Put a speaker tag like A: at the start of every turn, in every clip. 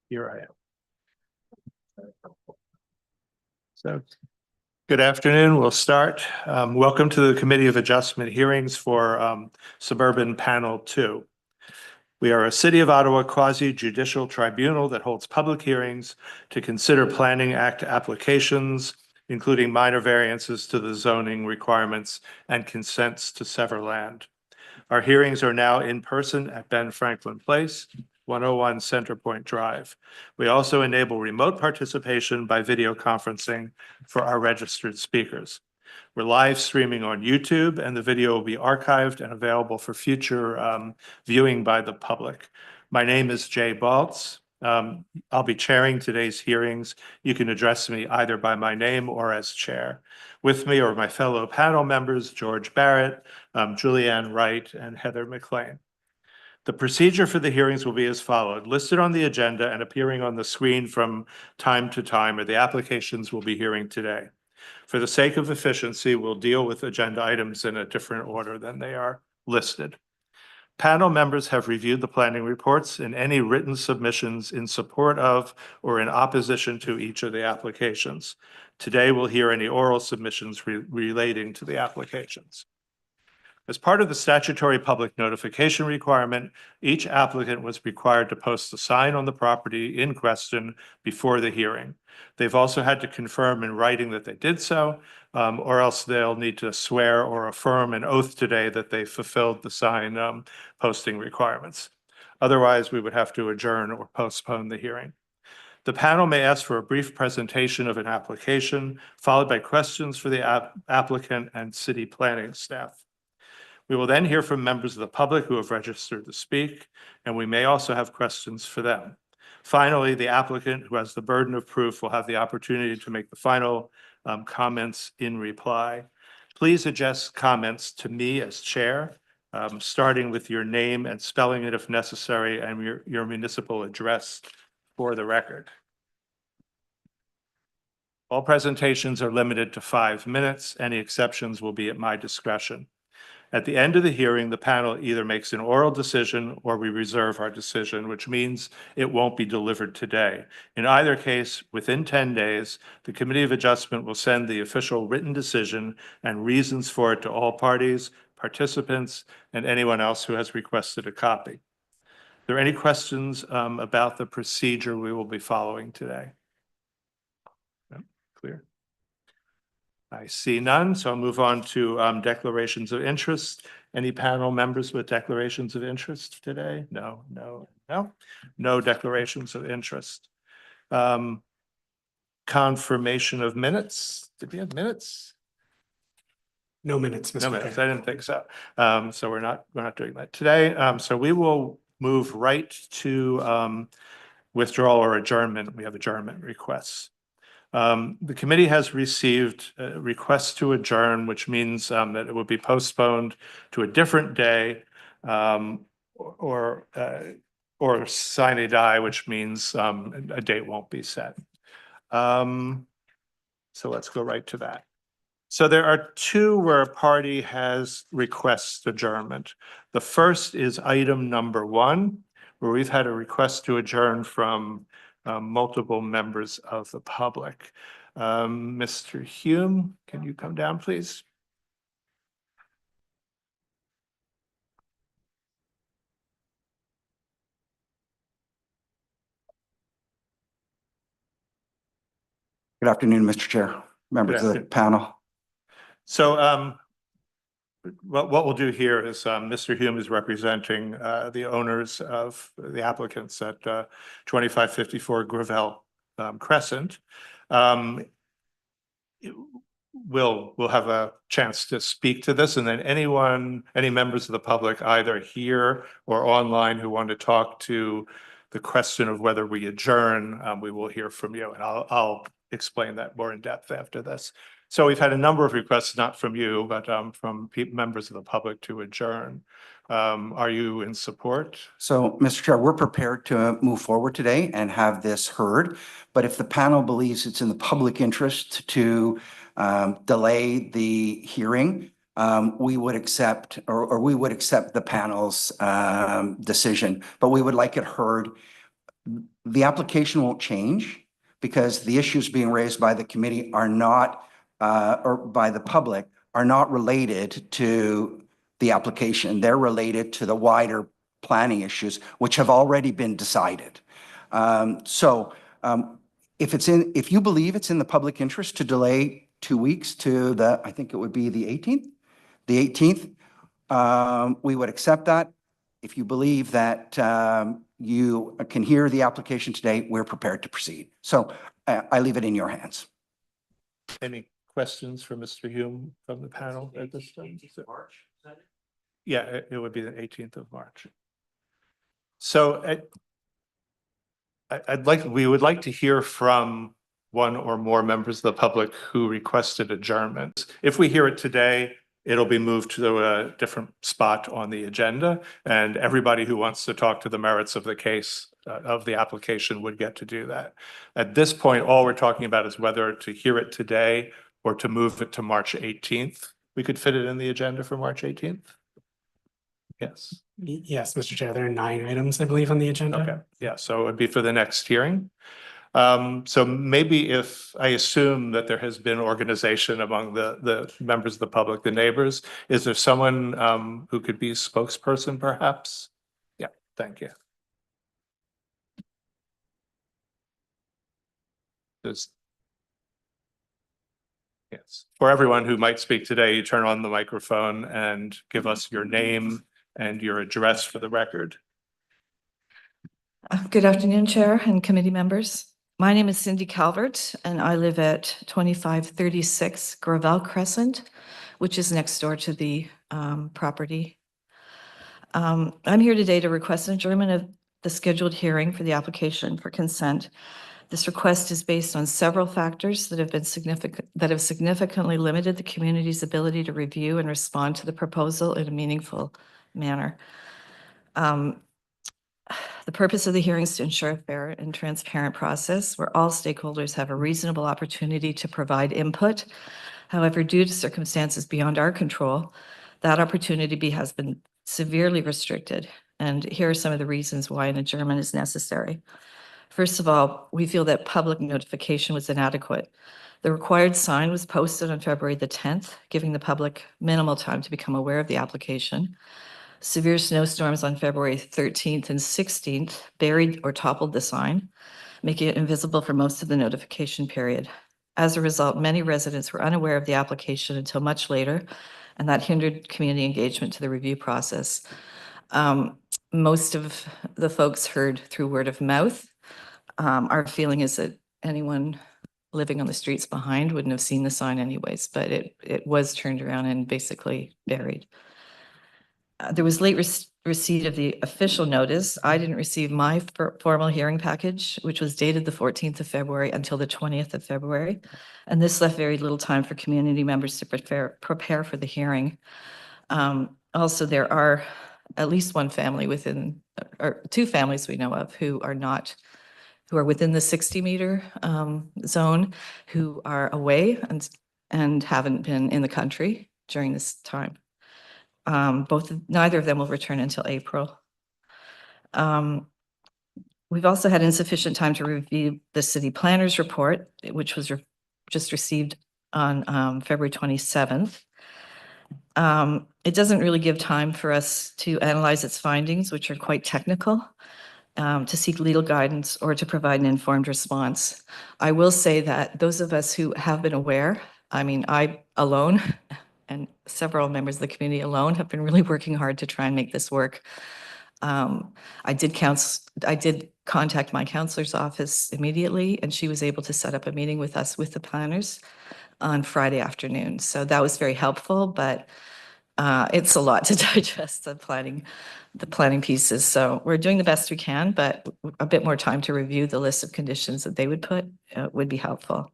A: Here I am. So, good afternoon. We'll start. Welcome to the Committee of Adjustment hearings for Suburban Panel 2. We are a City of Ottawa quasi-judicial tribunal that holds public hearings to consider Planning Act applications, including minor variances to the zoning requirements and consents to sever land. Our hearings are now in person at Ben Franklin Place, 101 Center Point Drive. We also enable remote participation by video conferencing for our registered speakers. We're live streaming on YouTube, and the video will be archived and available for future viewing by the public. My name is Jay Baltz. I'll be chairing today's hearings. You can address me either by my name or as chair. With me are my fellow panel members, George Barrett, Julianne Wright, and Heather McLean. The procedure for the hearings will be as followed. Listed on the agenda and appearing on the screen from time to time are the applications we'll be hearing today. For the sake of efficiency, we'll deal with agenda items in a different order than they are listed. Panel members have reviewed the planning reports and any written submissions in support of or in opposition to each of the applications. Today, we'll hear any oral submissions relating to the applications. As part of the statutory public notification requirement, each applicant was required to post a sign on the property in question before the hearing. They've also had to confirm in writing that they did so, or else they'll need to swear or affirm an oath today that they fulfilled the sign posting requirements. Otherwise, we would have to adjourn or postpone the hearing. The panel may ask for a brief presentation of an application, followed by questions for the applicant and city planning staff. We will then hear from members of the public who have registered to speak, and we may also have questions for them. Finally, the applicant, who has the burden of proof, will have the opportunity to make the final comments in reply. Please address comments to me as chair, starting with your name and spelling it if necessary, and your municipal address for the record. All presentations are limited to 5 minutes. Any exceptions will be at my discretion. At the end of the hearing, the panel either makes an oral decision or we reserve our decision, which means it won't be delivered today. In either case, within 10 days, the Committee of Adjustment will send the official written decision and reasons for it to all parties, participants, and anyone else who has requested a copy. Are there any questions about the procedure we will be following today? No? Clear? I see none, so I'll move on to declarations of interest. Any panel members with declarations of interest today? No declarations of interest. Confirmation of minutes. Did we have minutes?
B: No minutes, Mr.
A: No minutes.
B: Chair.
A: I didn't think so. So we're not doing that today. So we will move right to withdrawal or adjournment. We have adjournment requests. The committee has received requests to adjourn, which means that it will be postponed to a different day, or sine die, which means a date won't be set. So let's go right to that. So there are two where a party has requests adjournment. The first is item number 1, where we've had a request to adjourn from multiple members of the public. Mr. Hume, can you come down, please?
C: Good afternoon, Mr. Chair, members of the panel.
A: So what we'll do here is Mr. Hume is representing the owners of the applicants at 2554 Gravel Crescent. We'll have a chance to speak to this, and then any members of the public either here or online who want to talk to the question of whether we adjourn, we will hear from you, and I'll explain that more in depth after this. So we've had a number of requests, not from you, but from members of the public to adjourn. Are you in support?
C: So, Mr. Chair, we're prepared to move forward today and have this heard. But if the panel believes it's in the public interest to delay the hearing, we would accept, or we would accept the panel's decision. But we would like it heard The application won't change because the issues being raised by the committee are not, or by the public, are not related to the application. They're related to the wider planning issues, which have already been decided. If you believe it's in the public interest to delay 2 weeks to the, I think it would be the 18th, we would accept that. If you believe that you can hear the application today, we're prepared to proceed. So I leave it in your hands.
A: Any questions for Mr. Hume from the panel at this time? Yeah, it would be the 18th of March. So we would like to hear from one or more members of the public who requested adjournment. If we hear it today, it'll be moved to a different spot on the agenda, and everybody who wants to talk to the merits of the case of the application would get to do that. At this point, all we're talking about is whether to hear it today or to move it to March 18th. We could fit it in the agenda for March 18th? Yes.
B: Yes, Mr. Chair, there are 9 items, I believe, on the agenda.
A: Okay, yeah, so it would be for the next hearing. So maybe if I assume that there has been organization among the members of the public, the neighbors, is there someone who could be spokesperson perhaps? Yeah, thank you. Yes, for everyone who might speak today, you turn on the microphone and give us your name and your address for the record.
D: Good afternoon, Chair and committee members. My name is Cindy Calvert, and I live at 2536 Gravel Crescent, which is next door to the property. I'm here today to request an adjournment of the scheduled hearing for the application for consent. This request is based on several factors that have significantly limited the community's ability to review and respond to the proposal in a meaningful manner. The purpose of the hearing is to ensure a fair and transparent process where all stakeholders have a reasonable opportunity to provide input. However, due to circumstances beyond our control, that opportunity has been severely restricted. And here are some of the reasons why an adjournment is necessary. First of all, we feel that public notification was inadequate. The required sign was posted on February the 10th, giving the public minimal time to become aware of the application. Severe snowstorms on February 13th and 16th buried or toppled the sign, making it invisible for most of the notification period. As a result, many residents were unaware of the application until much later, and that hindered community engagement to the review process. Most of the folks heard through word of mouth. Our feeling is that anyone living on the streets behind wouldn't have seen the sign anyways, but it was turned around and basically buried. There was late receipt of the official notice. I didn't receive my formal hearing package, which was dated the 14th of February until the 20th of February. And this left very little time for community members to prepare for the hearing. Also, there are at least one family within, or 2 families we know of who are within the 60-meter zone, who are away and haven't been in the country during this time. Neither of them will return until April. We've also had insufficient time to review the city planner's report, which was just received on February 27th. It doesn't really give time for us to analyze its findings, which are quite technical, to seek legal guidance or to provide an informed response. I will say that those of us who have been aware, I mean, I alone and several members of the community alone have been really working hard to try and make this work. I did contact my counselor's office immediately, and she was able to set up a meeting with us, with the planners, on Friday afternoon. So that was very helpful, but it's a lot to digest, the planning pieces. So we're doing the best we can, but a bit more time to review the list of conditions that they would put would be helpful.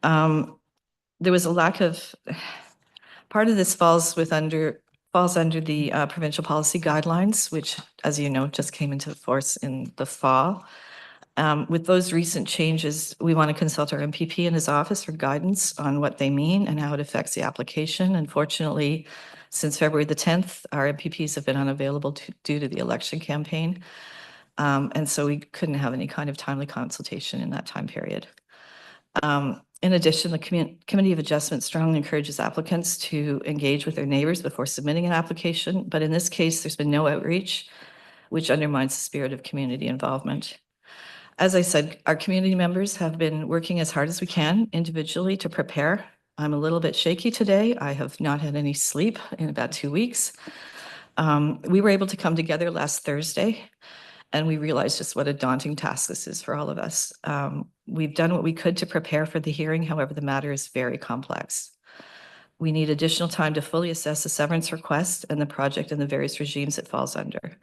D: There was a lack of, part of this falls under the provincial policy guidelines, which, as you know, just came into force in the fall. With those recent changes, we want to consult our MPP in his office for guidance on what they mean and how it affects the application. Unfortunately, since February the 10th, our MPPs have been unavailable due to the election campaign. And so we couldn't have any kind of timely consultation in that time period. In addition, the Committee of Adjustment strongly encourages applicants to engage with their neighbors before submitting an application. But in this case, there's been no outreach, which undermines the spirit of community involvement. As I said, our community members have been working as hard as we can individually to prepare. I'm a little bit shaky today. I have not had any sleep in about 2 weeks. We were able to come together last Thursday, and we realized just what a daunting task this is for all of us. We've done what we could to prepare for the hearing. However, the matter is very complex. We need additional time to fully assess the severance request and the project and the various regimes it falls under.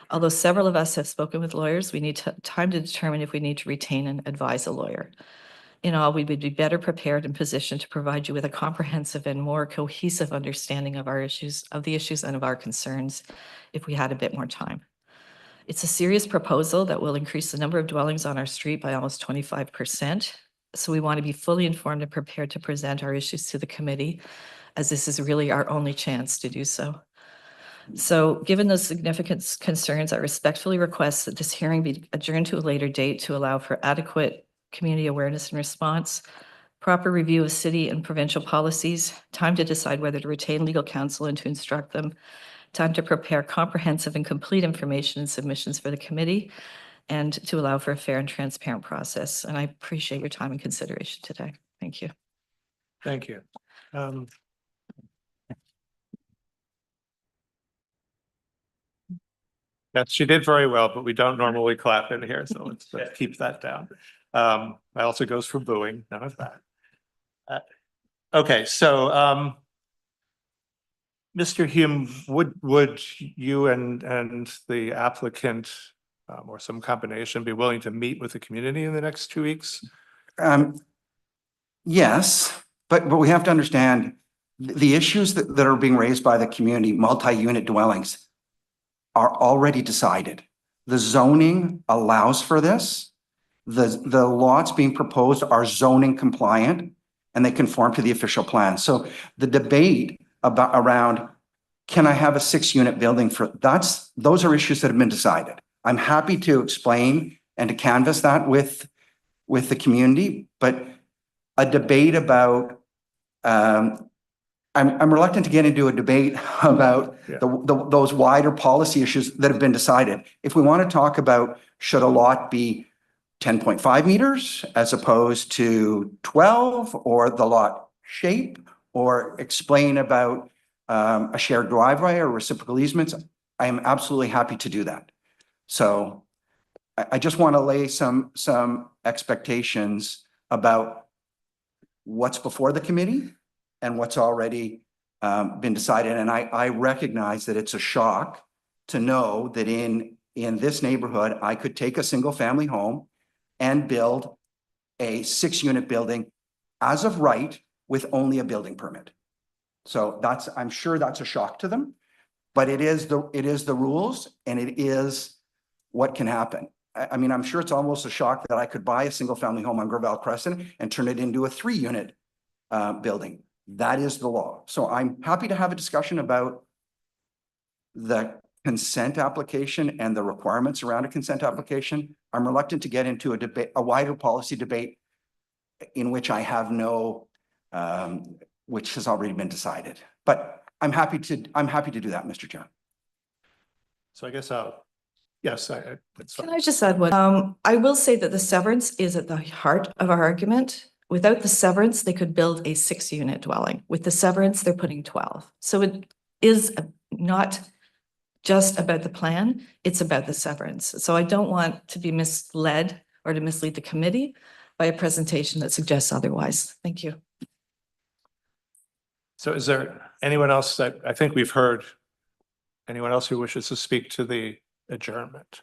D: Although several of us have spoken with lawyers, we need time to determine if we need to retain and advise a lawyer. In all, we would be better prepared and positioned to provide you with a comprehensive and more cohesive understanding of our issues, of the issues and of our concerns if we had a bit more time. It's a serious proposal that will increase the number of dwellings on our street by almost 25%. So we want to be fully informed and prepared to present our issues to the committee, as this is really our only chance to do so. So given those significant concerns, I respectfully request that this hearing be adjourned to a later date to allow for adequate community awareness and response, proper review of city and provincial policies, time to decide whether to retain legal counsel and to instruct them, time to prepare comprehensive and complete information and submissions for the committee, and to allow for a fair and transparent process. And I appreciate your time and consideration today. Thank you.
A: Thank you. Yes, she did very well, but we don't normally clap in here, so let's keep that down. That also goes for booing, none of that. Okay, so Mr. Hume, would you and the applicant or some combination be willing to meet with the community in the next 2 weeks?
C: Yes, but we have to understand the issues that are being raised by the community, multi-unit dwellings, are already decided. The zoning allows for this. The lots being proposed are zoning compliant and they conform to the official plan. So the debate around, can I have a 6-unit building those are issues that have been decided. I'm happy to explain and to canvass that with the community, but a debate about, I'm reluctant to get into a debate about those wider policy issues that have been decided. If we want to talk about, should a lot be 10.5 meters as opposed to 12, or the lot shape, or explain about a shared driveway or reciprocal easements, I am absolutely happy to do that. So I just want to lay some expectations about what's before the committee and what's already been decided. And I recognize that it's a shock to know that in this neighborhood, I could take a single family home and build a 6-unit building as of right with only a building permit. So I'm sure that's a shock to them, but it is the rules, and it is what can happen. I mean, I'm sure it's almost a shock that I could buy a single family home on Gravel Crescent and turn it into a 3-unit building. That is the law. So I'm happy to have a discussion about the consent application and the requirements around a consent application. I'm reluctant to get into a wider policy debate in which I have no, which has already been decided. But I'm happy to do that, Mr. Chair.
A: So I guess yes, that's fine.
D: Can I just add one? I will say that the severance is at the heart of our argument. Without the severance, they could build a 6-unit dwelling. With the severance, they're putting 12. So it is not just about the plan, it's about the severance. So I don't want to be misled or to mislead the committee by a presentation that suggests otherwise. Thank you.
A: So is there anyone else that, I think we've heard, anyone else who wishes to speak to the adjournment?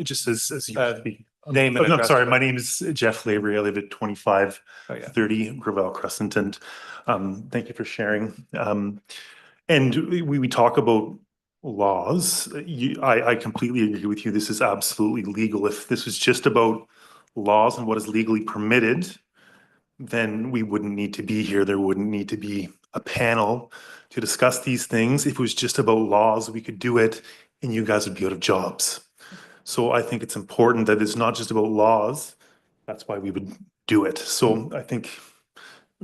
E: Just as you speak.
A: Name and
E: I'm
A: address.
E: sorry, my name is Jeff Lavery. I live at 2530 Gravel Crescent, and thank you for sharing. And we talk about laws. I completely agree with you. This is absolutely legal. If this was just about laws and what is legally permitted, then we wouldn't need to be here. There wouldn't need to be a panel to discuss these things. If it was just about laws, we could do it and you guys would be out of jobs. So I think it's important that it's not just about laws. That's why we would do it. So I think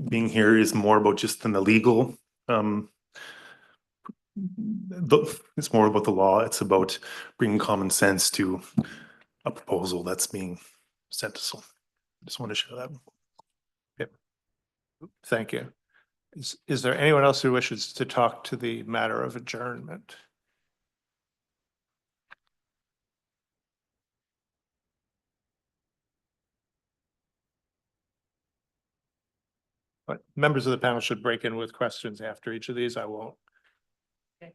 E: being here is more about just than the legal. It's more about the law. It's about bringing common sense to a proposal that's being sent to. So I just want to share that.
A: Yep. Thank you. Is there anyone else who wishes to talk to the matter of adjournment? But members of the panel should break in with questions after each of these. I won't.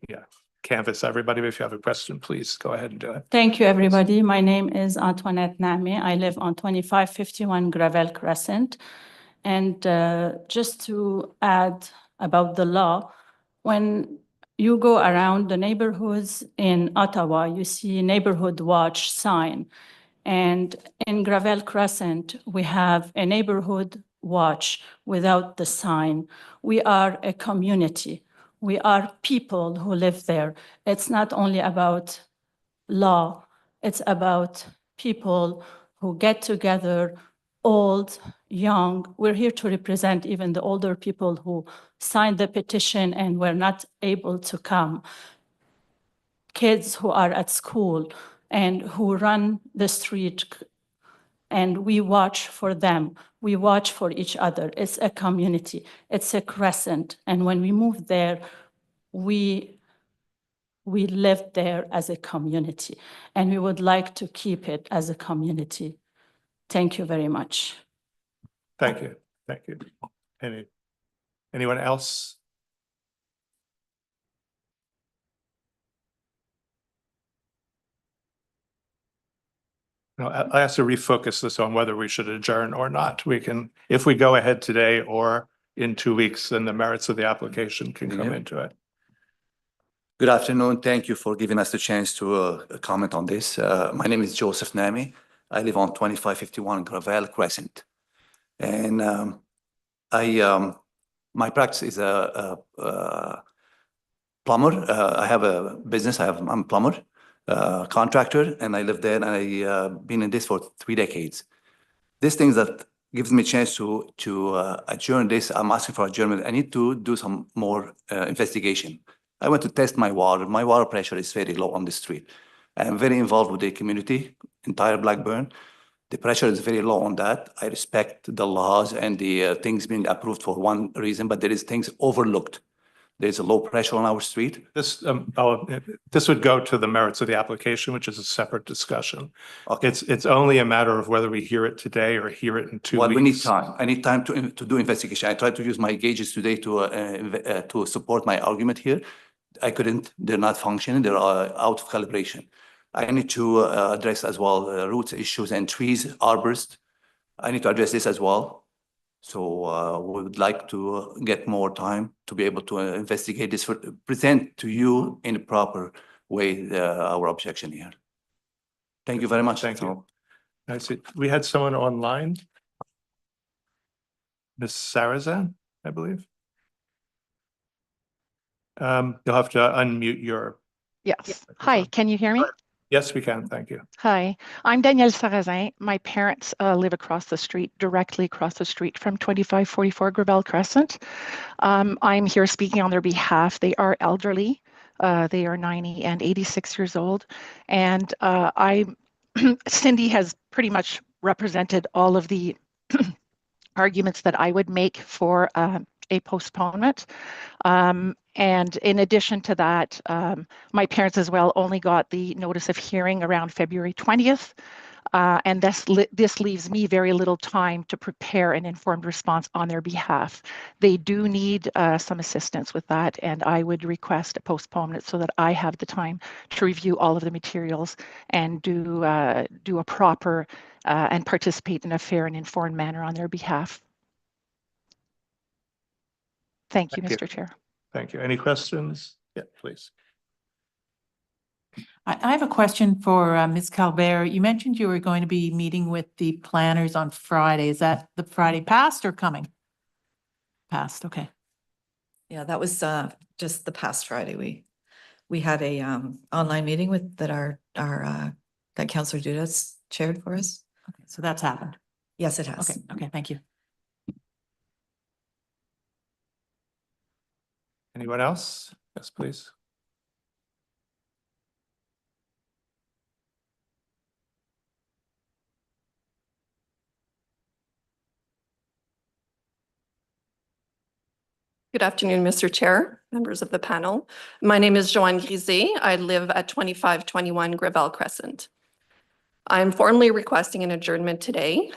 A: Yeah, canvass everybody. If you have a question, please go ahead and do it.
F: Thank you, everybody. My name is Antoinette Nami. I live on 2551 Gravel Crescent. And just to add about the law, when you go around the neighborhoods in Ottawa, you see neighborhood watch sign. And in Gravel Crescent, we have a neighborhood watch without the sign. We are a community. We are people who live there. It's not only about law, it's about people who get together, old, young. We're here to represent even the older people who signed the petition and were not able to come. Kids who are at school and who run the street, and we watch for them. We watch for each other. It's a community. It's a crescent. And when we moved there, we lived there as a community, and we would like to keep it as a community. Thank you very much.
A: Thank you. Thank you. Anyone else? No, I have to refocus this on whether we should adjourn or not. We can, if we go ahead today or in 2 weeks, then the merits of the application can come into it.
G: Good afternoon. Thank you for giving us the chance to comment on this. My name is Joseph Nami. I live on 2551 Gravel Crescent. And my practice is a plumber. I have a business. I'm a plumber, contractor, and I live there, and I've been in this for 3 decades. These things that gives me a chance to adjourn this. I'm asking for adjournment. I need to do some more investigation. I went to test my water. My water pressure is very low on the street. I'm very involved with the community, entire Blackburn. The pressure is very low on that. I respect the laws and the things being approved for one reason, but there is things overlooked. There's a low pressure on our street.
A: This would go to the merits of the application, which is a separate discussion.
G: Okay.
A: It's only a matter of whether we hear it today or hear it in 2
G: Well,
A: weeks.
G: we need time. I need time to do investigation. I tried to use my gauges today to support my argument here. I couldn't. They're not functioning. They're out of calibration. I need to address as well roots issues and trees, arborist. I need to address this as well. So we would like to get more time to be able to investigate this, present to you in a proper way our objection here. Thank you very much.
A: Thank you. I see. We had someone online. Ms. Sarazan, I believe. You'll have to unmute your.
H: Yes. Hi, can you hear me?
A: Yes, we can. Thank you.
H: Hi, I'm Danielle Sarrazin. My parents live across the street, directly across the street from 2544 Gravel Crescent. I'm here speaking on their behalf. They are elderly. They are 90 and 86 years old. And Cindy has pretty much represented all of the arguments that I would make for a postponement. And in addition to that, my parents as well only got the notice of hearing around February 20th. And this leaves me very little time to prepare an informed response on their behalf. They do need some assistance with that, and I would request a postponement so that I have the time to review all of the materials and do a proper and participate in a fair and informed manner on their behalf. Thank you, Mr. Chair.
A: Thank you. Any questions? Yeah, please.
I: I have a question for Ms. Calbert. You mentioned you were going to be meeting with the planners on Friday. Is that the Friday past or coming? Past, okay.
D: Yeah, that was just the past Friday. We had a online meeting that that Councillor Dudas chaired for us.
I: Okay, so that's happened.
D: Yes, it has.
I: Okay, okay, thank you.
A: Anyone else? Yes, please.
J: Good afternoon, Mr. Chair, members of the panel. My name is Joanne Grisé. I live at 2521 Gravel Crescent. I'm formally requesting an adjournment today.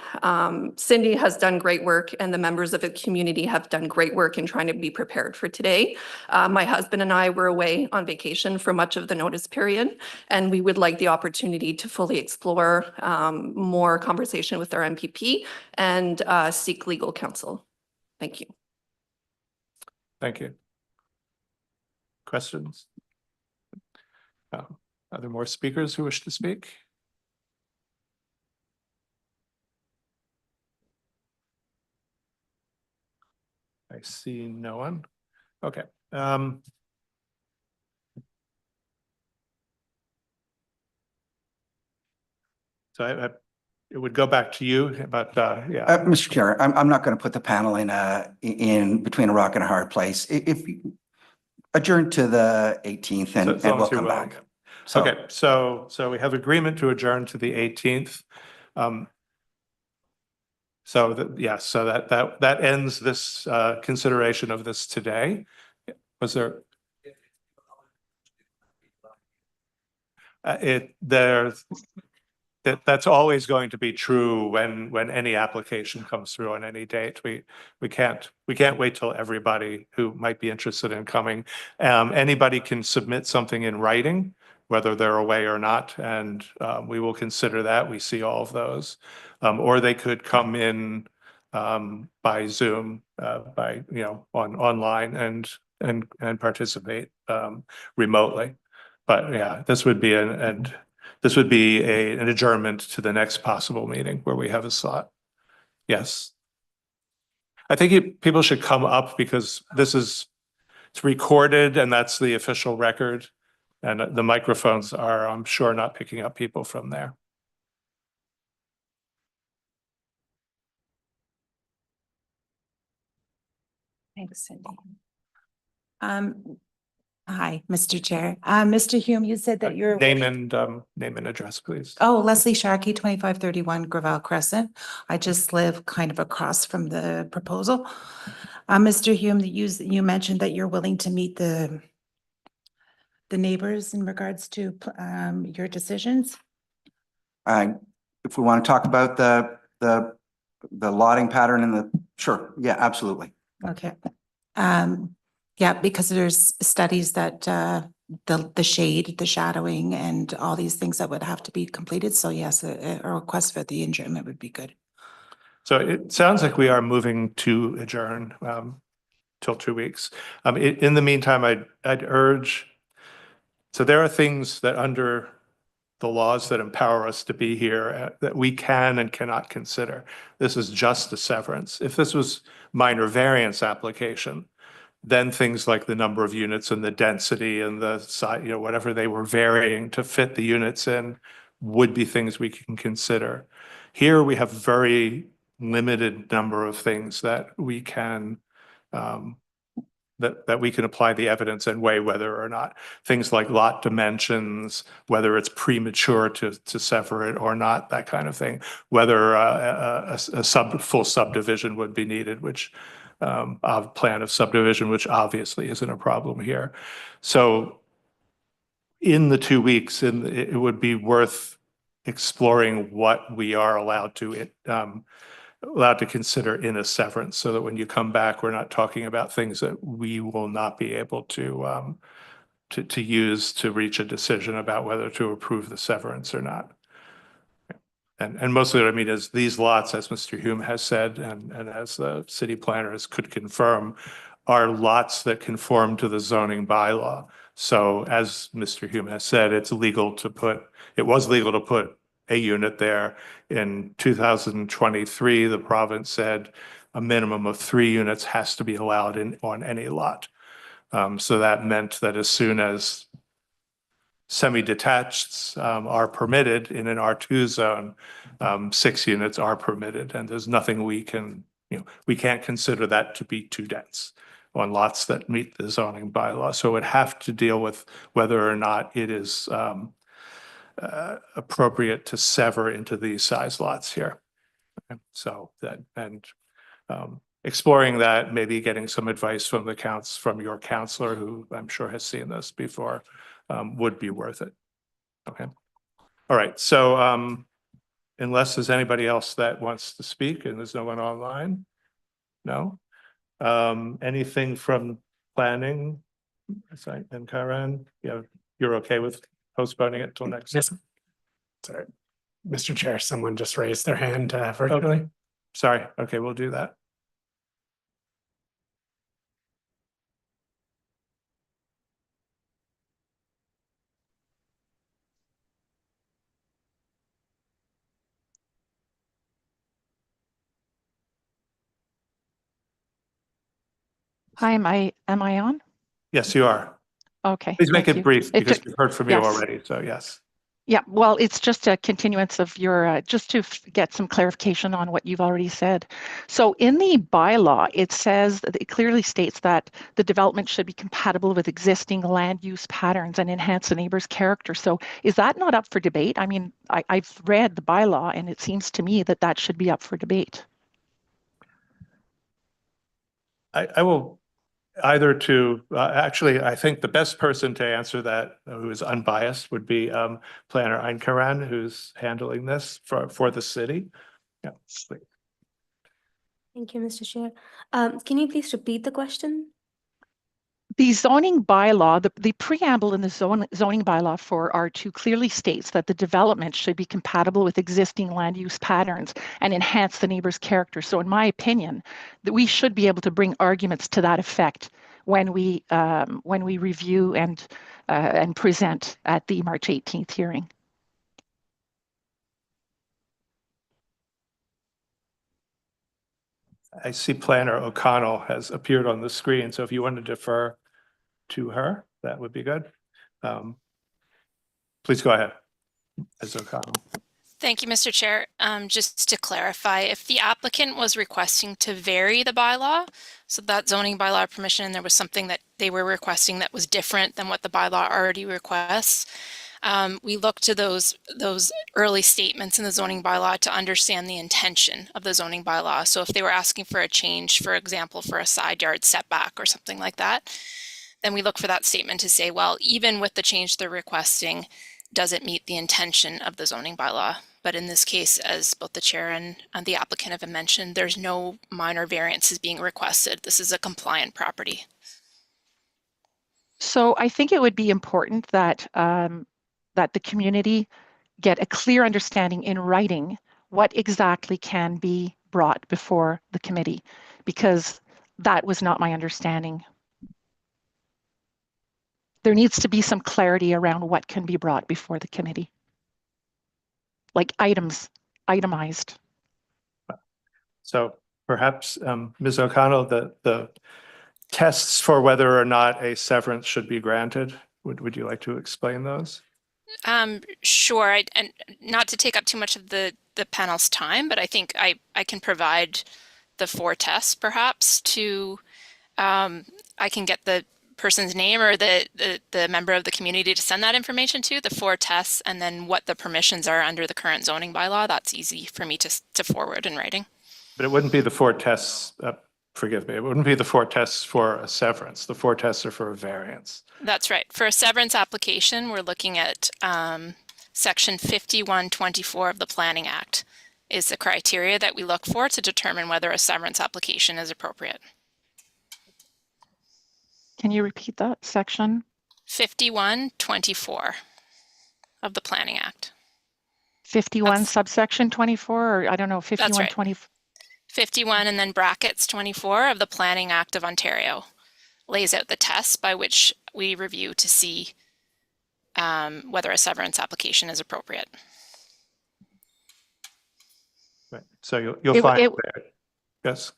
J: Cindy has done great work and the members of the community have done great work in trying to be prepared for today. My husband and I were away on vacation for much of the notice period, and we would like the opportunity to fully explore more conversation with our MPP and seek legal counsel. Thank you.
A: Thank you. Questions? Are there more speakers who wish to speak? I see no one. Okay. So it would go back to you, but yeah.
C: Mr. Chair, I'm not going to put the panel in between a rock and a hard place. If adjourn to the 18th
A: So
C: and
A: as long
C: we'll
A: as you're
C: come
A: willing.
C: back. So,
A: Okay, so we have agreement to adjourn to the 18th. So that ends this consideration of this today. Was there? That's always going to be true when any application comes through on any date. We can't wait till everybody who might be interested in coming. Anybody can submit something in writing, whether they're away or not, and we will consider that. We see all of those. Or they could come in by Zoom, online and participate remotely. But yeah, this would be an adjournment to the next possible meeting where we have a slot. Yes. I think people should come up because it's recorded and that's the official record. And the microphones are, I'm sure, not picking up people from there.
K: Thanks, Cindy. Hi, Mr. Chair. Mr. Hume, you said that you're.
A: Name and address, please.
K: Oh, Leslie Sharkey, 2531 Gravel Crescent. I just live kind of across from the proposal. Mr. Hume, you mentioned that you're willing to meet the neighbors in regards to your decisions.
C: if we want to talk about the lotting pattern and sure, yeah, absolutely.
K: Okay. Yeah, because there's studies that the shade, the shadowing, and all these things that would have to be completed. So yes, a request for the adjournment would be good.
A: So it sounds like we are moving to adjourn till 2 weeks. In the meantime, I'd urge, so there are things that under the laws that empower us to be here that we can and cannot consider. This is just a severance. If this was minor variance application, then things like the number of units and the density and the size, whatever they were varying to fit the units in would be things we can consider. Here we have very limited number of things that we can that we can apply the evidence and weigh whether or not. Things like lot dimensions, whether it's premature to sever it or not, that kind of thing. Whether a full subdivision would be needed, which a plan of subdivision, which obviously isn't a problem here. So in the 2 weeks, it would be worth exploring what we are allowed to consider in a severance, so that when you come back, we're not talking about things that we will not be able to use to reach a decision about whether to approve the severance or not. And mostly what I mean is these lots, as Mr. Hume has said, and as the city planners could confirm, are lots that conform to the zoning bylaw. So as Mr. Hume has said, it was legal to put a unit there. In 2023, the province said a minimum of 3 units has to be allowed on any lot. So that meant that as soon as semi-detached are permitted in an R2 zone, 6 units are permitted, and there's nothing we can, we can't consider that to be too dense on lots that meet the zoning bylaw. So it would have to deal with whether or not it is appropriate to sever into these size lots here. So that, and exploring that, maybe getting some advice from from your counselor, who I'm sure has seen this before, would be worth it. Okay. All right. So unless there's anybody else that wants to speak, and there's no one online? No? Anything from planning? And Karen, you're okay with postponing it till next?
B: Yes. Sorry. Mr. Chair, someone just raised their hand virtually.
A: Sorry. Okay, we'll do that.
H: Hi, am I on?
A: Yes, you are.
H: Okay.
A: Please make
H: thank
A: it
H: you.
A: brief because
H: took-
A: we've heard from you
H: yes.
A: already. So yes.
H: Yeah, well, it's just a continuance of your, just to get some clarification on what you've already said. So in the bylaw, it says, that it clearly states that the development should be compatible with existing land use patterns and enhance the neighbor's character. So is that not up for debate? I mean, I've read the bylaw and it seems to me that that should be up for debate.
A: I will either to, actually, I think the best person to answer that, who is unbiased, would be Planner Einkaran, who's handling this for the city. Yeah, please.
L: Thank you, Mr. Chair. Can you please repeat the question?
H: The zoning bylaw, the preamble in the zoning bylaw for R2 clearly states that the development should be compatible with existing land use patterns and enhance the neighbor's character. So in my opinion, that we should be able to bring arguments to that effect when we review and present at the March 18th hearing.
A: I see Planner O'Connell has appeared on the screen. So if you want to defer to her, that would be good. Please go ahead, Ms. O'Connell.
M: Thank you, Mr. Chair. Just to clarify, if the applicant was requesting to vary the bylaw, so that zoning bylaw permission, and there was something that they were requesting that was different than what the bylaw already requests, we look to those early statements in the zoning bylaw to understand the intention of the zoning bylaw. So if they were asking for a change, for example, for a side yard setback or something like that, then we look for that statement to say, well, even with the change they're requesting, does it meet the intention of the zoning bylaw? But in this case, as both the chair and the applicant have mentioned, there's no minor variances being requested. This is a compliant property.
H: So I think it would be important that that the community get a clear understanding in writing what exactly can be brought before the committee, because that was not my understanding. There needs to be some clarity around what can be brought before the committee. Like itemized.
A: So perhaps, Ms. O'Connell, the tests for whether or not a severance should be granted, would you like to explain those?
M: Sure, and not to take up too much of the panel's time, but I think I can provide the 4 tests perhaps to, I can get the person's name or the member of the community to send that information to, the 4 tests, and then what the permissions are under the current zoning bylaw. That's easy for me to forward in writing.
A: But it wouldn't be the 4 tests, forgive me, it wouldn't be the 4 tests for a severance. The 4 tests are for a variance.
M: That's right. For a severance application, we're looking at section 5124 of the Planning Act is the criteria that we look for to determine whether a severance application is appropriate.
H: Can you repeat that section?
M: 5124 of the Planning Act.
H: 51 subsection 24, or I don't know, 51,
M: right.
H: 20.
M: 51 and then brackets 24 of the Planning Act of Ontario lays out the tests by which we review to see whether a severance application is appropriate.
A: Right. So you'll find there. Yes.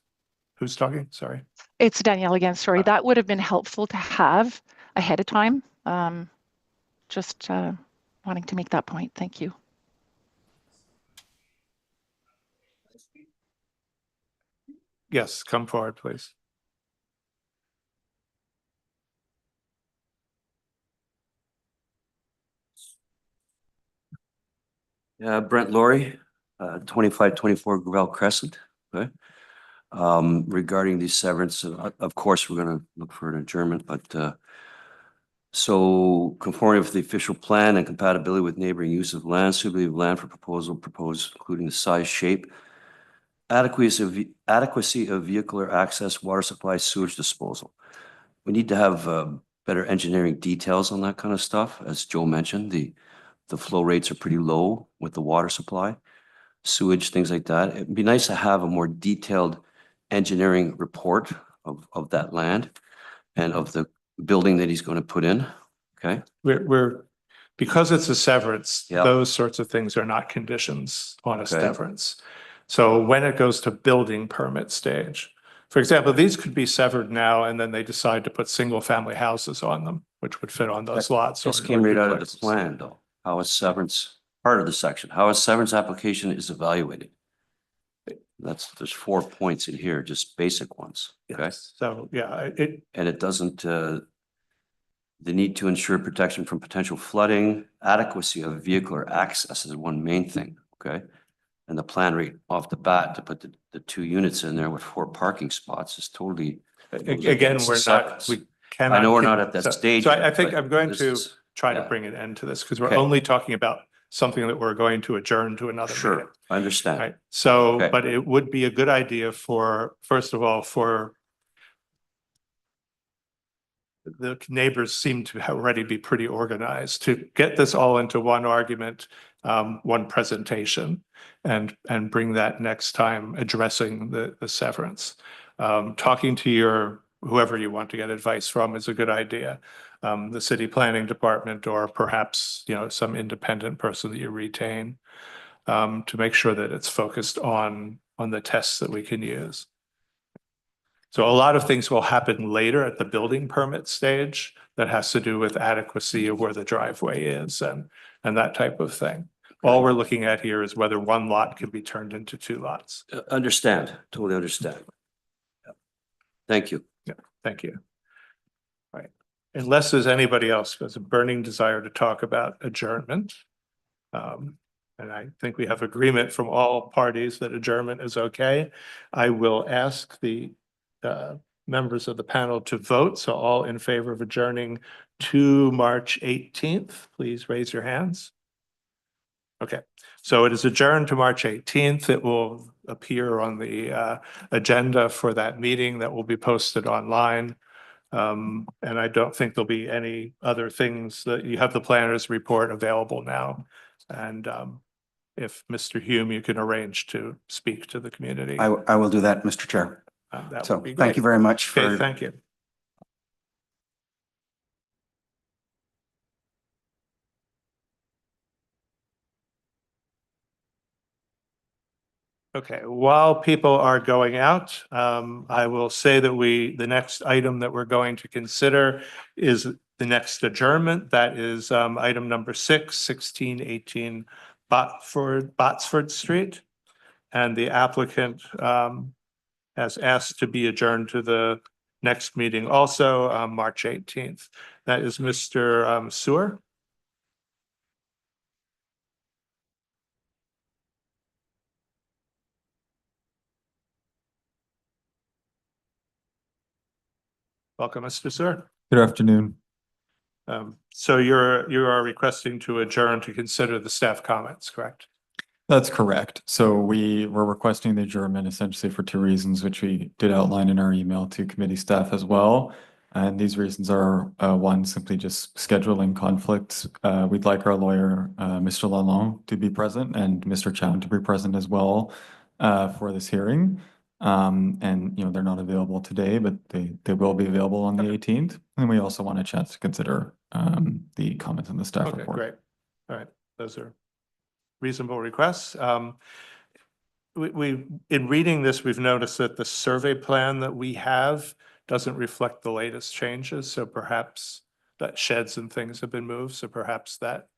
A: Who's talking? Sorry.
H: It's Danielle again, sorry. That would have been helpful to have ahead of time. Just wanting to make that point. Thank you.
A: Yes, come forward, please.
N: Brent Laurie, 2524 Gravel Crescent. Okay. Regarding the severance, of course, we're going to look for an adjournment, but so conformity with the official plan and compatibility with neighboring use of land, suitability of land for proposed, including the size, shape, adequacy of vehicular access, water supply, sewage disposal. We need to have better engineering details on that kind of stuff. As Joe mentioned, the flow rates are pretty low with the water supply, sewage, things like that. It'd be nice to have a more detailed engineering report of that land and of the building that he's going to put in. Okay.
A: We're because it's a severance,
N: Yeah.
A: those sorts of things are not conditions on a
N: Okay.
A: severance. So when it goes to building permit stage, for example, these could be severed now and then they decide to put single family houses on them, which would fit on those lots.
N: This
A: or
N: came right out of the
A: duplexes.
N: plan though. How a severance, part of the section, how a severance application is evaluated. There's 4 points in here, just basic ones. Okay.
A: Yes. So yeah,
N: And it doesn't, the need to ensure protection from potential flooding, adequacy of vehicular access is one main thing, okay? And the plan rate off the bat to put the 2 units in there with 4 parking spots is totally.
A: again, we cannot.
N: I know we're not at that stage.
A: So I think
N: but
A: I'm going
N: this
A: to
N: is-
A: try to
N: yeah.
A: bring an end to this because we're
N: Okay.
A: only talking about something that we're going to adjourn to another meeting.
N: Sure, I understand.
A: Right. So,
N: Okay.
A: but it would be a good idea for, first of all, for the neighbors seem to already be pretty organized to get this all into one argument, one presentation, and bring that next time addressing the severance. Talking to whoever you want to get advice from is a good idea. The city planning department, or perhaps, some independent person that you retain, to make sure that it's focused on the tests that we can use. So a lot of things will happen later at the building permit stage that has to do with adequacy of where the driveway is and that type of thing. All we're looking at here is whether one lot can be turned into 2 lots.
N: Understand, totally understand. Yeah. Thank you.
A: Yeah, thank you. All right. Unless there's anybody else who has a burning desire to talk about adjournment. And I think we have agreement from all parties that adjournment is okay. I will ask the members of the panel to vote. So all in favor of adjourning to March 18th, please raise your hands. Okay, so it is adjourned to March 18th. It will appear on the agenda for that meeting that will be posted online. And I don't think there'll be any other things that you have the planner's report available now. And if Mr. Hume, you can arrange to speak to the community.
C: I will do that, Mr. Chair.
A: That
C: So
A: would be
C: thank
A: great.
C: you very much
A: Okay,
C: for.
A: thank you. Okay, while people are going out, I will say that the next item that we're going to consider is the next adjournment. That is item number 6, 1618 Botsford Street. And the applicant has asked to be adjourned to the next meeting also, March 18th. That is Mr. Sewer. Welcome, Mr. Sewer.
O: Good afternoon.
A: So you are requesting to adjourn to consider the staff comments, correct?
O: That's correct. So we were requesting the adjournment essentially for 2 reasons, which we did outline in our email to committee staff as well. And these reasons are, one, simply just scheduling conflicts. We'd like our lawyer, Mr. Lalonde, to be present and Mr. Chown to be present as well for this hearing. And they're not available today, but they will be available on the 18th. And we also want a chance to consider the comments in the staff
A: Okay,
O: report.
A: great. All right, those are reasonable requests. In reading this, we've noticed that the survey plan that we have doesn't reflect the latest changes, so perhaps that sheds and things have been moved, so perhaps that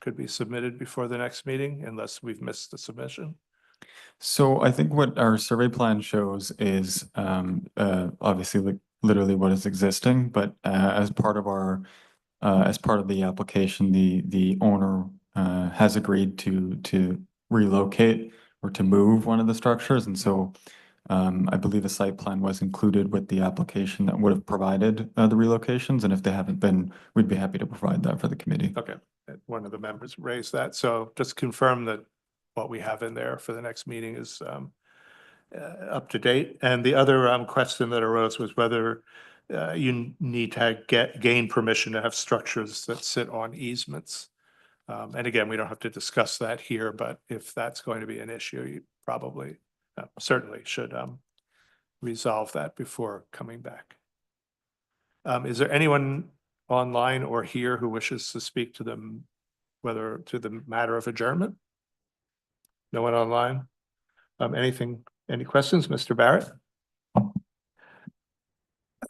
A: could be submitted before the next meeting unless we've missed the submission.
O: So I think what our survey plan shows is obviously like literally what is existing, but as part of our as part of the application, the owner has agreed to relocate or to move one of the structures, and so I believe a site plan was included with the application that would have provided the relocations, and if they haven't been, we'd be happy to provide that for the committee.
A: Okay, one of the members raised that, so just confirm that what we have in there for the next meeting is up to date. And the other question that arose was whether you need to gain permission to have structures that sit on easements. And again, we don't have to discuss that here, but if that's going to be an issue, you probably certainly should resolve that before coming back. Is there anyone online or here who wishes to speak to them, whether to the matter of adjournment? No one online? Any questions, Mr. Barrett?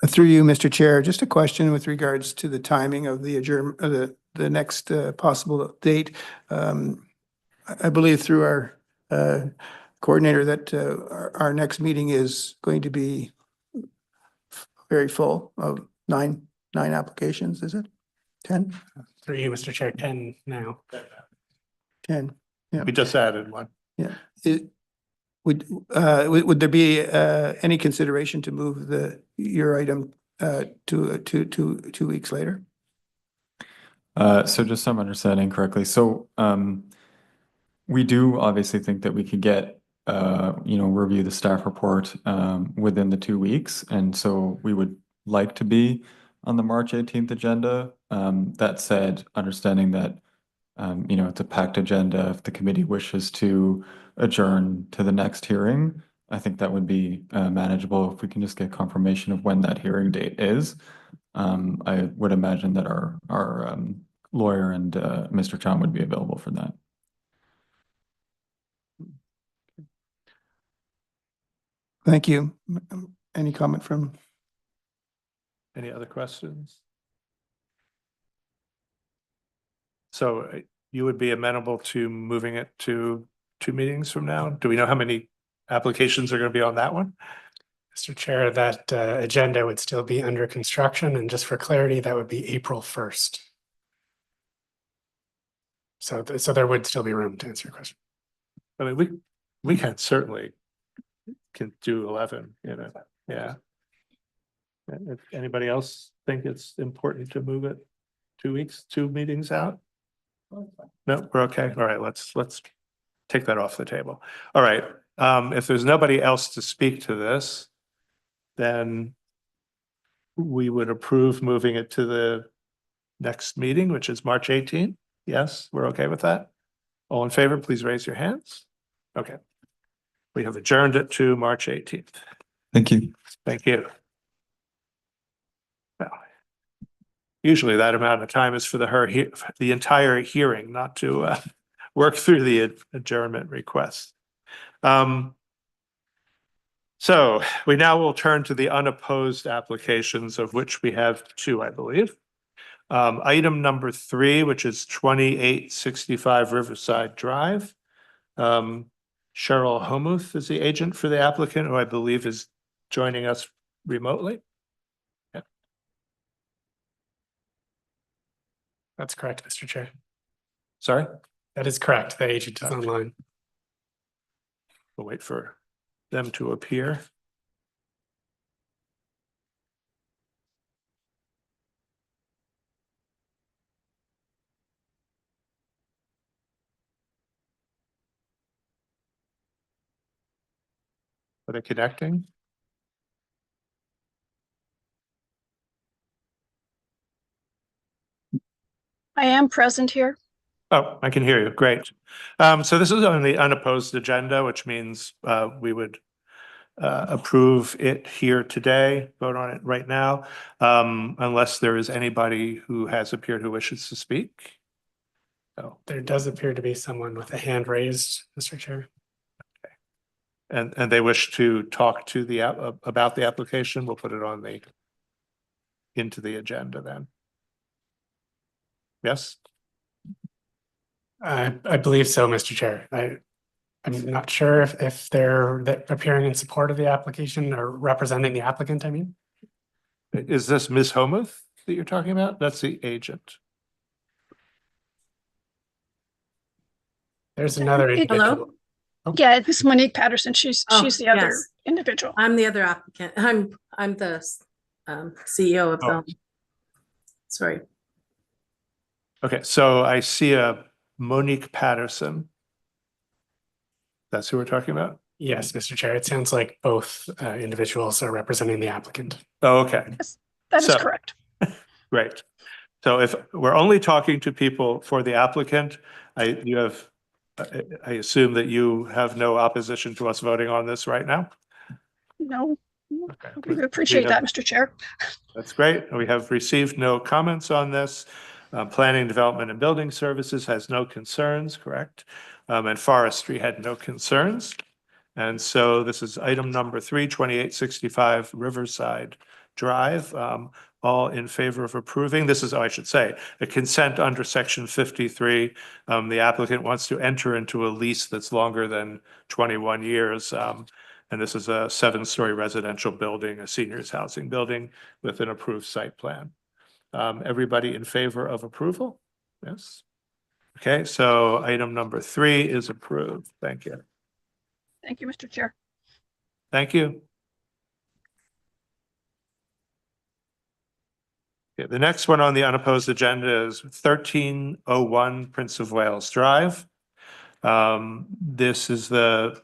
P: Through you, Mr. Chair, just a question with regards to the timing of the adjournment, the next possible date. I believe through our coordinator that our next meeting is going to be very full of nine applications, is it? 10?
B: Through you, Mr. Chair, 10 now.
P: 10, yeah.
A: We just added one.
P: Yeah. Would there be any consideration to move your item to 2 weeks later?
O: So just so I'm understanding correctly, so we do obviously think that we could get review the staff report within the 2 weeks, and so we would like to be on the March 18th agenda. That said, understanding that it's a packed agenda, if the committee wishes to adjourn to the next hearing, I think that would be manageable if we can just get confirmation of when that hearing date is. I would imagine that our lawyer and Mr. Chan would be available for that.
P: Thank you. Any comment from?
A: Any other questions? So you would be amenable to moving it to 2 meetings from now? Do we know how many applications are going to be on that one?
B: Mr. Chair, that agenda would still be under construction, and just for clarity, that would be April 1st. So there would still be room to answer your question.
A: I mean, we can certainly do 11, yeah. If anybody else think it's important to move it 2 weeks, 2 meetings out? No, we're okay. All right, let's take that off the table. All right, if there's nobody else to speak to this, then we would approve moving it to the next meeting, which is March 18th. Yes, we're okay with that? All in favor, please raise your hands. Okay. We have adjourned it to March 18th.
O: Thank you.
A: Thank you. Well, usually that amount of time is for the entire hearing, not to work through the adjournment request. So we now will turn to the unopposed applications, of which we have 2, I believe. Item number 3, which is 2865 Riverside Drive. Cheryl Homuth is the agent for the applicant, who I believe is joining us remotely. Yeah.
B: That's correct, Mr. Chair.
A: Sorry?
B: That is correct. The agent is online.
A: We'll wait for them to appear. Are they connecting?
Q: I am present here.
A: Oh, I can hear you. Great. So this is on the unopposed agenda, which means we would approve it here today, vote on it right now, unless there is anybody who has appeared who wishes to speak.
B: There does appear to be someone with a hand raised, Mr. Chair.
A: And they wish to talk to the, about the application, we'll put it on the, into the agenda then. Yes?
B: I believe so, Mr. Chair. I'm not sure if they're appearing in support of the application or representing the applicant, I mean.
A: Is this Ms. Homuth that you're talking about? That's the agent.
B: There's another individual.
Q: Hello? Yeah, this is Monique Patterson. She's the other
R: yes.
Q: individual.
R: I'm the other applicant. I'm the CEO of
A: Oh.
R: sorry.
A: Okay, so I see a Monique Patterson. That's who we're talking about?
B: Yes, Mr. Chair. It sounds like both individuals are representing the applicant.
A: Oh, okay.
Q: Yes, that is correct.
A: Great. So if we're only talking to people for the applicant, I assume that you have no opposition to us voting on this right now?
Q: No,
A: Okay.
Q: we appreciate that, Mr. Chair.
A: That's great. We have received no comments on this. Planning, Development, and Building Services has no concerns, correct? And Forestry had no concerns. And so this is item number 3, 2865 Riverside Drive. All in favor of approving. This is, I should say, a consent under section 53. The applicant wants to enter into a lease that's longer than 21 years. And this is a 7-story residential building, a seniors housing building with an approved site plan. Everybody in favor of approval? Yes. Okay, so item number 3 is approved. Thank you.
Q: Thank you, Mr. Chair.
A: Thank you. Okay, the next one on the unopposed agenda is 1301 Prince of Wales Drive. This is the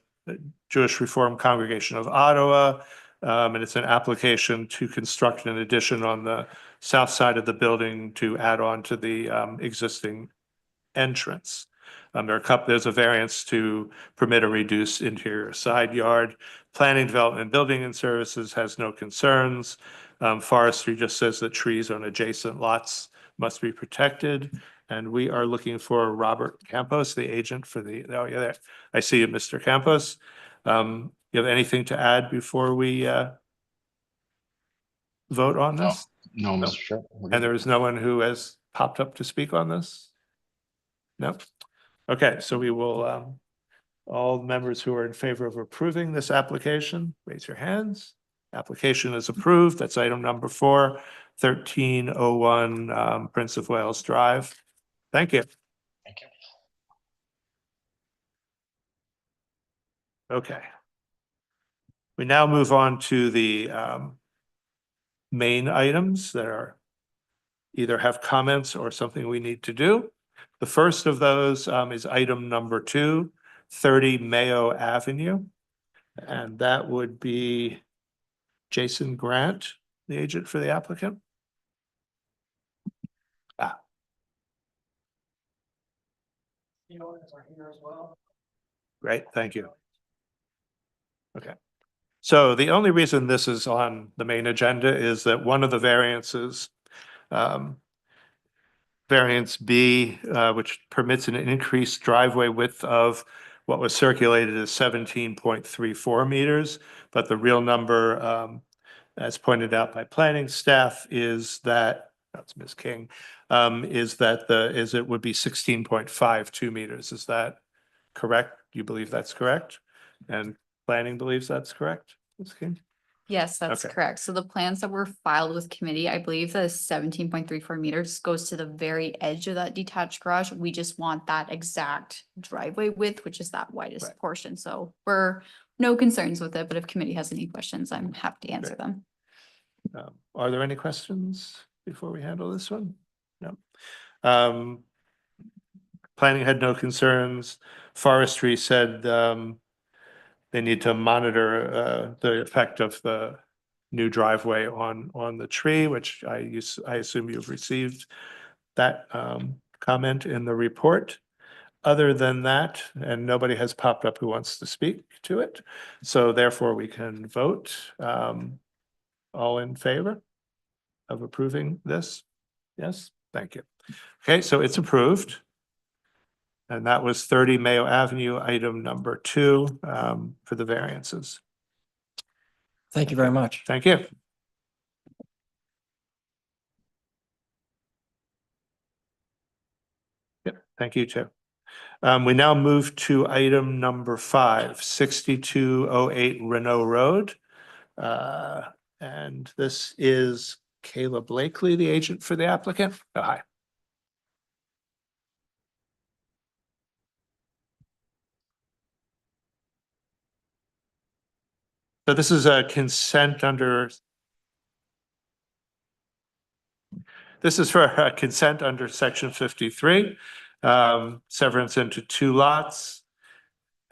A: Jewish Reformed Congregation of Ottawa, and it's an application to construct an addition on the south side of the building to add on to the existing entrance. There's a variance to permit a reduced interior side yard. Planning, Development, Building and Services has no concerns. Forestry just says that trees on adjacent lots must be protected. And we are looking for Robert Campos, the agent for the, oh yeah, there. I see you, Mr. Campos. You have anything to add before we vote on this?
S: No, Mr. Chair.
A: And there is no one who has popped up to speak on this? No? Okay, so we will, all members who are in favor of approving this application, raise your hands. Application is approved. That's item number 4, 1301 Prince of Wales Drive. Thank you.
S: Thank you.
A: Okay. We now move on to the main items that are either have comments or something we need to do. The first of those is item number 2, 30 Mayo Avenue. And that would be Jason Grant, the agent for the applicant. Great, thank you. Okay. So the only reason this is on the main agenda is that one of the variances, variance B, which permits an increased driveway width of what was circulated as 17.34 meters, but the real number, as pointed out by planning staff, is that, that's Ms. King, is that it would be 16.52 meters. Is that correct? You believe that's correct? And planning believes that's correct, Ms. King?
T: Yes, that's
A: Okay.
T: correct. So the plans that were filed with committee, I believe the 17.34 meters goes to the very edge of that detached garage. We just want that exact driveway width, which is that widest
A: Right.
T: portion. So we're no concerns with it, but if committee has any questions, I'm happy to answer them.
A: Are there any questions before we handle this one? No. Planning had no concerns. Forestry said they need to monitor the effect of the new driveway on the tree, which I assume you've received that comment in the report. Other than that, and nobody has popped up who wants to speak to it, so therefore we can vote. All in favor of approving this? Yes, thank you. Okay, so it's approved. And that was 30 Mayo Avenue, item number 2, for the variances.
S: Thank you very much.
A: Thank you. Yep, thank you too. We now move to item number 5, 6208 Renaud Road. And this is Kayla Blakely, the agent for the applicant. Oh, hi. So this is a consent under. This is for a consent under section 53, severance into 2 lots.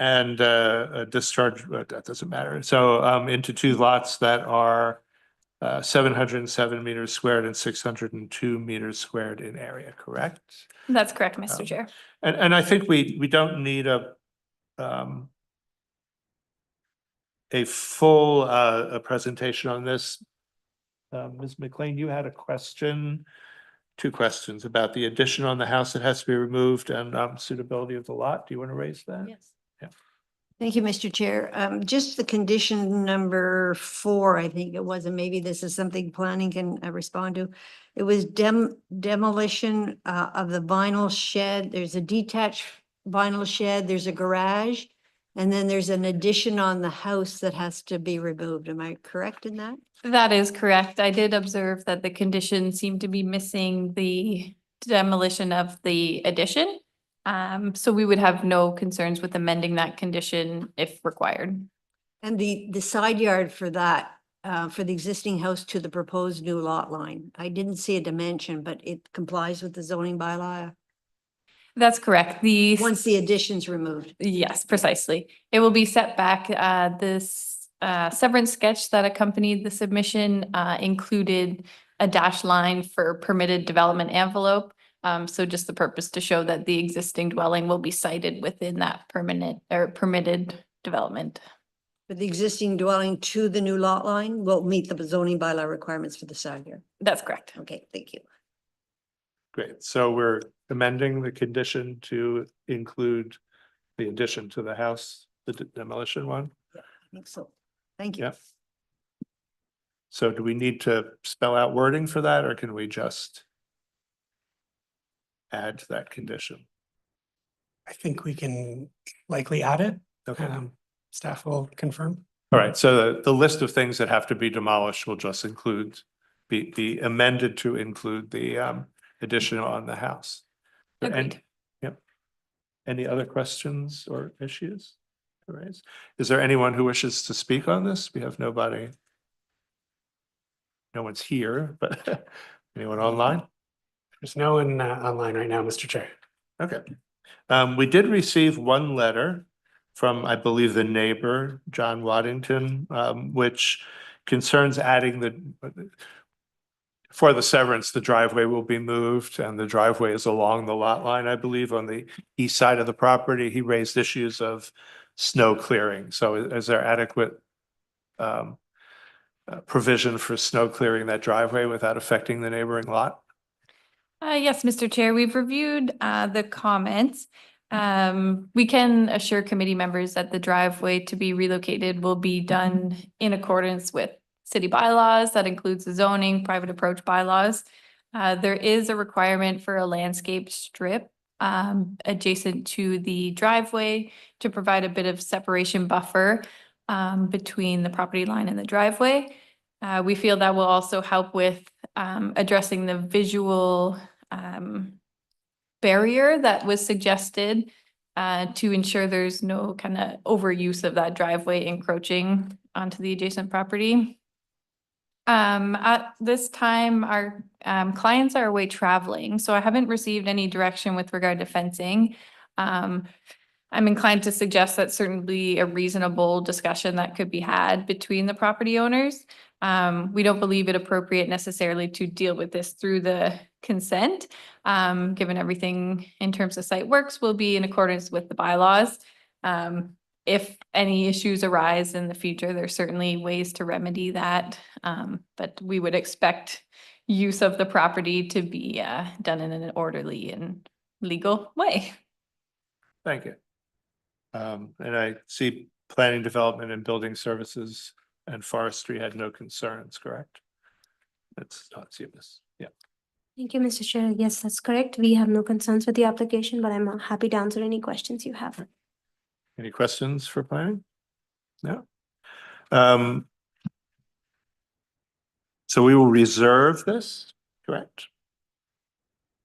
A: And a discharge, that doesn't matter. So into 2 lots that are 707 meters squared and 602 meters squared in area, correct?
U: That's correct, Mr. Chair.
A: And I think we don't need a full a presentation on this. Ms. McLean, you had a question, 2 questions about the addition on the house that has to be removed and suitability of the lot. Do you want to raise that?
V: Yes.
A: Yeah.
V: Thank you, Mr. Chair. Just the condition number 4, I think it was, and maybe this is something planning can respond to. It was demolition of the vinyl shed. There's a detached vinyl shed, there's a garage, and then there's an addition on the house that has to be removed. Am I correct in that?
U: That is correct. I did observe that the condition seemed to be missing the demolition of the addition. So we would have no concerns with amending that condition if required.
V: And the side yard for that, for the existing house to the proposed new lot line, I didn't see a dimension, but it complies with the zoning bylaw.
U: That's correct.
V: Once the addition's removed.
U: Yes, precisely. It will be set back. This severance sketch that accompanied the submission included a dash line for permitted development envelope. So just the purpose to show that the existing dwelling will be sited within that permitted development.
V: But the existing dwelling to the new lot line will meet the zoning bylaw requirements for the side yard.
U: That's correct.
V: Okay, thank you.
A: Great. So we're amending the condition to include the addition to the house, the demolition one?
V: Yeah, I think so. Thank you.
A: Yep. So do we need to spell out wording for that, or can we just add to that condition?
B: I think we can likely add it.
A: Okay.
B: Staff will confirm.
A: All right, so the list of things that have to be demolished will just include, be amended to include the addition on the house.
U: Agreed.
A: Yep. Any other questions or issues to raise? Is there anyone who wishes to speak on this? We have nobody. No one's here, but anyone online?
B: There's no one online right now, Mr. Chair.
A: Okay. We did receive 1 letter from, I believe, the neighbor, John Waddington, which concerns adding for the severance, the driveway will be moved, and the driveway is along the lot line, I believe, on the east side of the property. He raised issues of snow clearing. So is there adequate provision for snow clearing that driveway without affecting the neighboring lot?
U: Yes, Mr. Chair, we've reviewed the comments. We can assure committee members that the driveway to be relocated will be done in accordance with city bylaws. That includes the zoning, private approach bylaws. There is a requirement for a landscape strip adjacent to the driveway to provide a bit of separation buffer between the property line and the driveway. We feel that will also help with addressing the visual barrier that was suggested to ensure there's no kind of overuse of that driveway encroaching onto the adjacent property. At this time, our clients are away traveling, so I haven't received any direction with regard to fencing. I'm inclined to suggest that certainly a reasonable discussion that could be had between the property owners. We don't believe it appropriate necessarily to deal with this through the consent. Given everything in terms of site works will be in accordance with the bylaws. If any issues arise in the future, there's certainly ways to remedy that. But we would expect use of the property to be done in an orderly and legal way.
A: Thank you. And I see planning, development and building services and forestry had no concerns, correct? Let's not see this. Yeah.
L: Thank you, Mr. Chair. Yes, that's correct. We have no concerns with the application, but I'm happy to answer any questions you have.
A: Any questions for planning? No? Um, so we will reserve this, correct?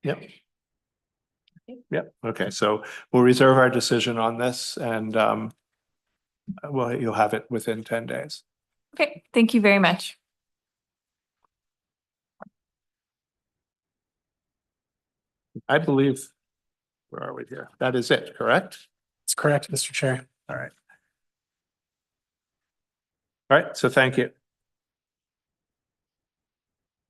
A: Yep. Yep. Okay, so we'll reserve our decision on this and well, you'll have it within 10 days.
U: Okay, thank you very much.
A: I believe, where are we here? That is it, correct?
B: It's correct, Mr. Chair.
A: All right. All right, so thank you.